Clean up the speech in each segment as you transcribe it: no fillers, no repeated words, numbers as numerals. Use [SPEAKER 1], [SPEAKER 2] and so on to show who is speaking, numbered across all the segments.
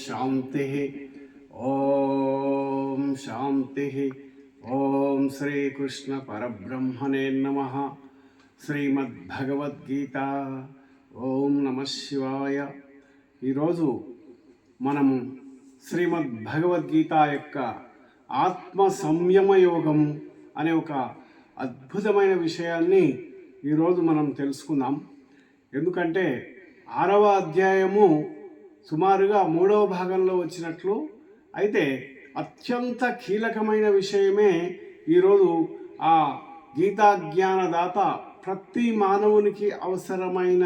[SPEAKER 1] శాంతి. ఓం శాంతి. ఓం శ్రీకృష్ణ పరబ్రహ్మణే నమః. శ్రీమద్భగవద్గీత. ఓం నమః శివాయ. ఈరోజు మనము శ్రీమద్భగవద్గీత యొక్క ఆత్మ సంయమ యోగము అనే ఒక అద్భుతమైన విషయాన్ని ఈరోజు మనం తెలుసుకుందాం. ఎందుకంటే 6వ అధ్యాయము సుమారుగా 3వ భాగంలో వచ్చినట్లు అయితే అత్యంత కీలకమైన విషయమే ఈరోజు ఆ గీతా జ్ఞానదాత ప్రతి మానవునికి అవసరమైన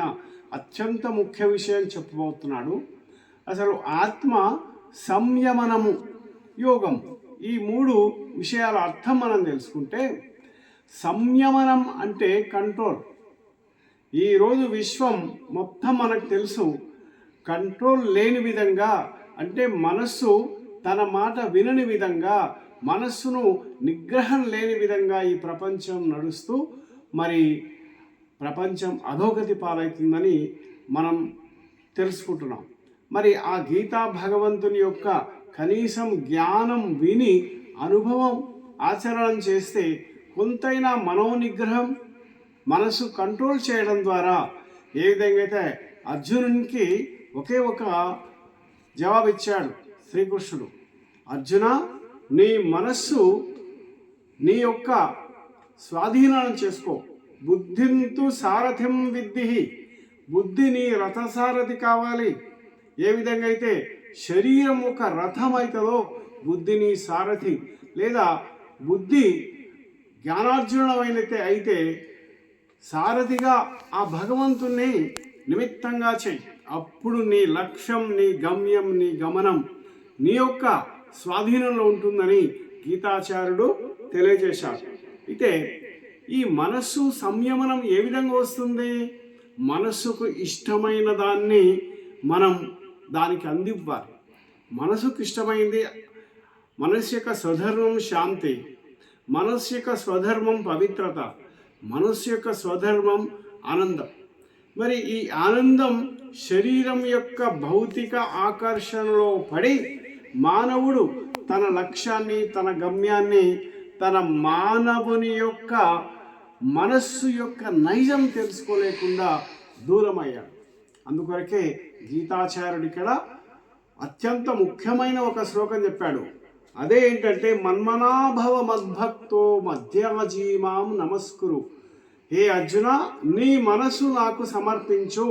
[SPEAKER 1] అత్యంత ముఖ్య విషయం చెప్పబోతున్నాడు. అసలు ఆత్మ సంయమనము యోగం, ఈ 3 విషయాల అర్థం మనం తెలుసుకుంటే, సంయమనం అంటే కంట్రోల్. ఈరోజు విశ్వం మొత్తం మనకు తెలుసు కంట్రోల్ లేని విధంగా, అంటే మనస్సు తన మాట వినని విధంగా, మనస్సును నిగ్రహం లేని విధంగా ఈ ప్రపంచం నడుస్తూ మరి ప్రపంచం అధోగతి పాలవుతుందని మనం తెలుసుకుంటున్నాం. మరి ఆ గీతా భగవంతుని యొక్క కనీసం జ్ఞానం విని అనుభవం ఆచరణ చేస్తే కొంతైనా మనోనిగ్రహం, మనసు కంట్రోల్ చేయడం ద్వారా ఏ విధంగా అయితే అర్జునునికి ఒకే ఒక జవాబిచ్చాడు శ్రీకృష్ణుడు. అర్జున, నీ మనస్సు నీ యొక్క స్వాధీనం చేసుకో. బుద్ధింతు సారథిం విద్ధి. బుద్ధి నీ రథసారథి కావాలి. ఏ విధంగా అయితే శరీరం ఒక రథం అవుతుందో బుద్ధి నీ సారథి, లేదా బుద్ధి జ్ఞానార్జునమైనతే అయితే సారథిగా ఆ భగవంతుణ్ణి నిమిత్తంగా చెయ్యి. అప్పుడు నీ లక్ష్యం, నీ గమ్యం, నీ గమనం నీ యొక్క స్వాధీనంలో ఉంటుందని గీతాచార్యుడు తెలియజేశాడు. అయితే ఈ మనస్సు సంయమనం ఏ విధంగా వస్తుంది? మనస్సుకు ఇష్టమైన దాన్ని మనం దానికి అందివ్వాలి. మనసుకు ఇష్టమైంది, మనస్సు యొక్క స్వధర్మం శాంతి, మనస్సు యొక్క స్వధర్మం పవిత్రత, మనస్సు యొక్క స్వధర్మం ఆనందం. మరి ఈ ఆనందం శరీరం యొక్క భౌతిక ఆకర్షణలో పడి మానవుడు తన లక్ష్యాన్ని, తన గమ్యాన్ని, తన మానవుని యొక్క మనస్సు యొక్క నైజం తెలుసుకోలేకుండా దూరమయ్యాడు. అందుకొరకే గీతాచార్యుడు ఇక్కడ అత్యంత ముఖ్యమైన ఒక శ్లోకం చెప్పాడు. అదే ఏంటంటే, మన్మనాభవ మద్భక్తో మధ్యాజీమాం నమస్కురు. హే అర్జున, నీ మనసు నాకు సమర్పించు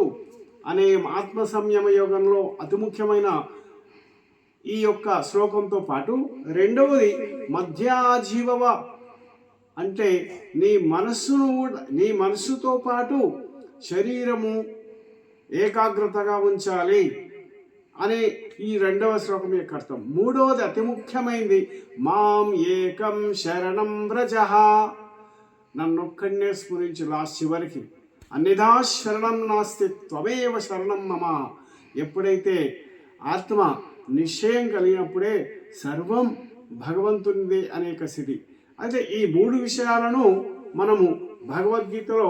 [SPEAKER 1] అనే ఆత్మ సంయమ యోగంలో అతి ముఖ్యమైన ఈ యొక్క శ్లోకంతో పాటు రెండవది మధ్యాజీవవ, అంటే నీ మనస్సుతో పాటు శరీరము ఏకాగ్రతగా ఉంచాలి అనే ఈ రెండవ శ్లోకం యొక్క అర్థం. మూడవది అతి ముఖ్యమైనది, మాం ఏకం శరణం వ్రజః. నన్నొక్కడినే స్మరించు లాస్ట్ చివరికి. అన్యథా శరణం నాస్తి త్వమేవ శరణం మమ. ఎప్పుడైతే ఆత్మ నిశ్చయం కలిగినప్పుడే సర్వం భగవంతునిదే అనేక స్థితి. అయితే ఈ 3 విషయాలను మనము భగవద్గీతలో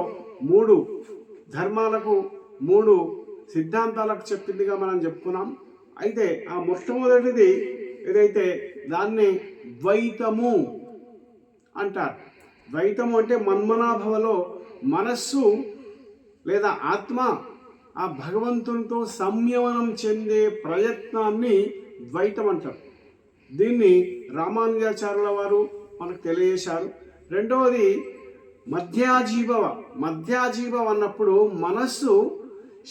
[SPEAKER 1] 3 ధర్మాలకు, 3 సిద్ధాంతాలకు చెప్పిందిగా మనం చెప్పుకున్నాం. అయితే ఆ మొట్టమొదటిది ఏదైతే దాన్ని ద్వైతము అంటారు. ద్వైతము అంటే మన్మనాభవలో మనస్సు లేదా ఆత్మ ఆ భగవంతునితో సంయమనం చెందే ప్రయత్నాన్ని ద్వైతం అంటారు. దీన్ని రామానుజాచార్యుల వారు మనకు తెలియజేశారు. రెండవది మధ్యాజీభవ. మధ్యాజీభవ అన్నప్పుడు మనస్సు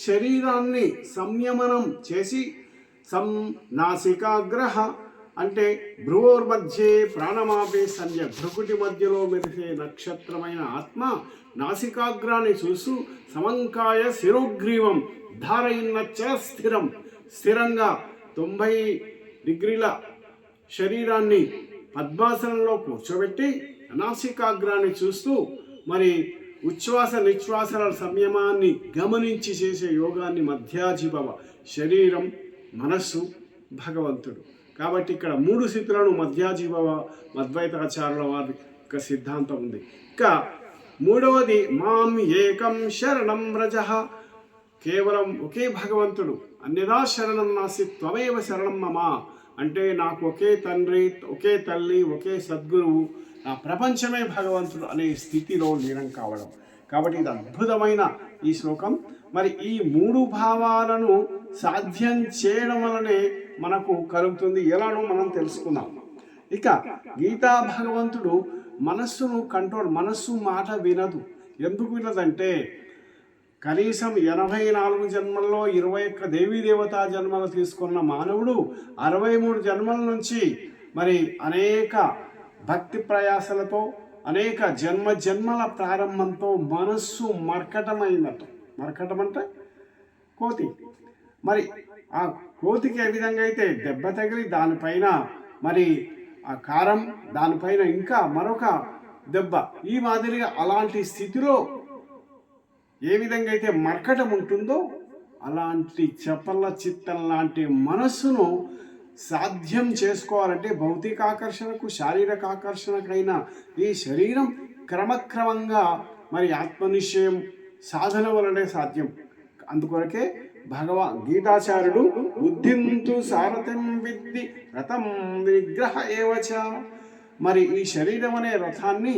[SPEAKER 1] శరీరాన్ని సంయమనం చేసి నాసికాగ్రహ అంటే భ్రువోర్మధ్యే ప్రాణమాపే సంధ్య, భృకుటి మధ్యలో మెరిసే నక్షత్రమైన ఆత్మ నాసికాగ్రాన్ని చూస్తూ సమంకాయ శిరోగ్రీవం ధారయిన్నచ్చ స్థిరం, స్థిరంగా 90 డిగ్రీల శరీరాన్ని పద్మాసనంలో కూర్చోబెట్టి నాసికాగ్రాన్ని చూస్తూ మరి ఉచ్ఛ్వాస నిశ్వాసల సంయమాన్ని గమనించి చేసే యోగాన్ని మధ్యాజీభవ. శరీరం, మనస్సు, భగవంతుడు. కాబట్టి ఇక్కడ 3 స్థితులను మధ్యాజీభవ మద్వైతాచార్యుల వారి యొక్క సిద్ధాంతం ఉంది. ఇక మూడవది మాం ఏకం శరణం వ్రజః. కేవలం ఒకే భగవంతుడు. అన్యదా శరణం నాసి త్వమేవ శరణం మమ అంటే నాకు ఒకే తండ్రి, ఒకే తల్లి, ఒకే సద్గురువు, నా ప్రపంచమే భగవంతుడు అనే స్థితిలో లీనం కావడం. కాబట్టి ఇది అద్భుతమైన ఈ శ్లోకం. మరి ఈ మూడు భావాలను సాధ్యం చేయడం వలనే మనకు కలుగుతుంది. ఎలానో మనం తెలుసుకుందాం. ఇక గీతా భగవంతుడు మనస్సును కంట్రోల్, మనస్సు మాట వినదు. ఎందుకు వినదంటే కనీసం 84 జన్మల్లో 21 దేవతా జన్మలు తీసుకున్న మానవుడు 63 జన్మల నుంచి మరి అనేక భక్తి ప్రయాసలతో అనేక జన్మల ప్రారంభంతో మనస్సు మర్కటమైందట. మర్కటం అంటే కోతి. మరి ఆ కోతికి ఏ విధంగా అయితే దెబ్బ తగిలి దానిపైన మరి ఆ కారం, దానిపైన ఇంకా మరొక దెబ్బ, ఈ మాదిరిగా అలాంటి స్థితిలో ఏ విధంగా అయితే మర్కటం ఉంటుందో అలాంటి చపల చిత్తం లాంటి మనస్సును సాధ్యం చేసుకోవాలంటే భౌతిక ఆకర్షణకు, శారీరక ఆకర్షణకైన ఈ శరీరం క్రమక్రమంగా మరి ఆత్మనిశ్చయం సాధన వలనే సాధ్యం. అందుకొరకే గీతాచార్యుడు బుద్ధింతు సారథం విద్ది రథం విగ్రహ ఏవచ, మరి ఈ శరీరం అనే రథాన్ని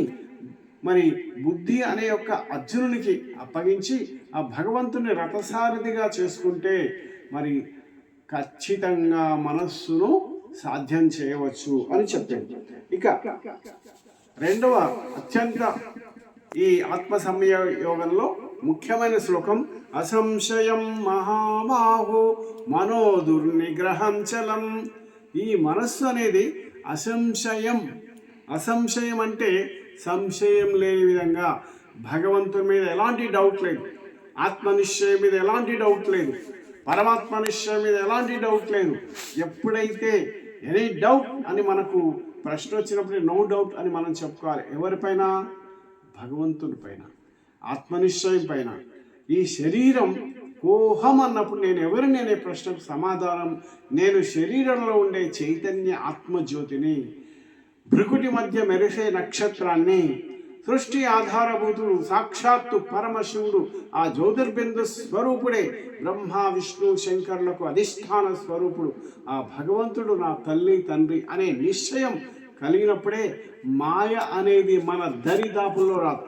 [SPEAKER 1] మరి బుద్ధి అనే యొక్క అర్జునునికి అప్పగించి ఆ భగవంతుని రథసారథిగా చేసుకుంటే మరి ఖచ్చితంగా మనస్సును సాధ్యం చేయవచ్చు అని చెప్పాడు. ఇక రెండవ అత్యంత ఈ ఆత్మ సంయోగంలో ముఖ్యమైన శ్లోకం అసంశయం మహాబాహో మనోదుర్నిగ్రహం చలం. ఈ మనస్సు అనేది అసంశయం. అసంశయం అంటే సంశయం లేని విధంగా భగవంతుని మీద ఎలాంటి డౌట్ లేదు, ఆత్మనిశ్చయం మీద ఎలాంటి డౌట్ లేదు, పరమాత్మ నిశ్చయం మీద ఎలాంటి డౌట్ లేదు. ఎప్పుడైతే ఎనీ డౌట్ అని మనకు ప్రశ్న వచ్చినప్పుడు నో డౌట్ అని మనం చెప్పుకోవాలి. ఎవరిపైన? భగవంతుని పైన, ఆత్మనిశ్చయం పైన. ఈ శరీరం కోహం అన్నప్పుడు నేను ఎవరిని అనే ప్రశ్నకు సమాధానం నేను శరీరంలో ఉండే చైతన్య ఆత్మజ్యోతిని, భృకుటి మధ్య మెరిసే నక్షత్రాన్ని, సృష్టి ఆధారభూతుడు సాక్షాత్తు పరమశివుడు, ఆ జ్యోతిర్బిందు స్వరూపుడే బ్రహ్మ విష్ణు శంకరులకు అధిష్టాన స్వరూపుడు ఆ భగవంతుడు నా తల్లి తండ్రి అనే నిశ్చయం కలిగినప్పుడే మాయ అనేది మన దరిదాపుల్లో రాదు.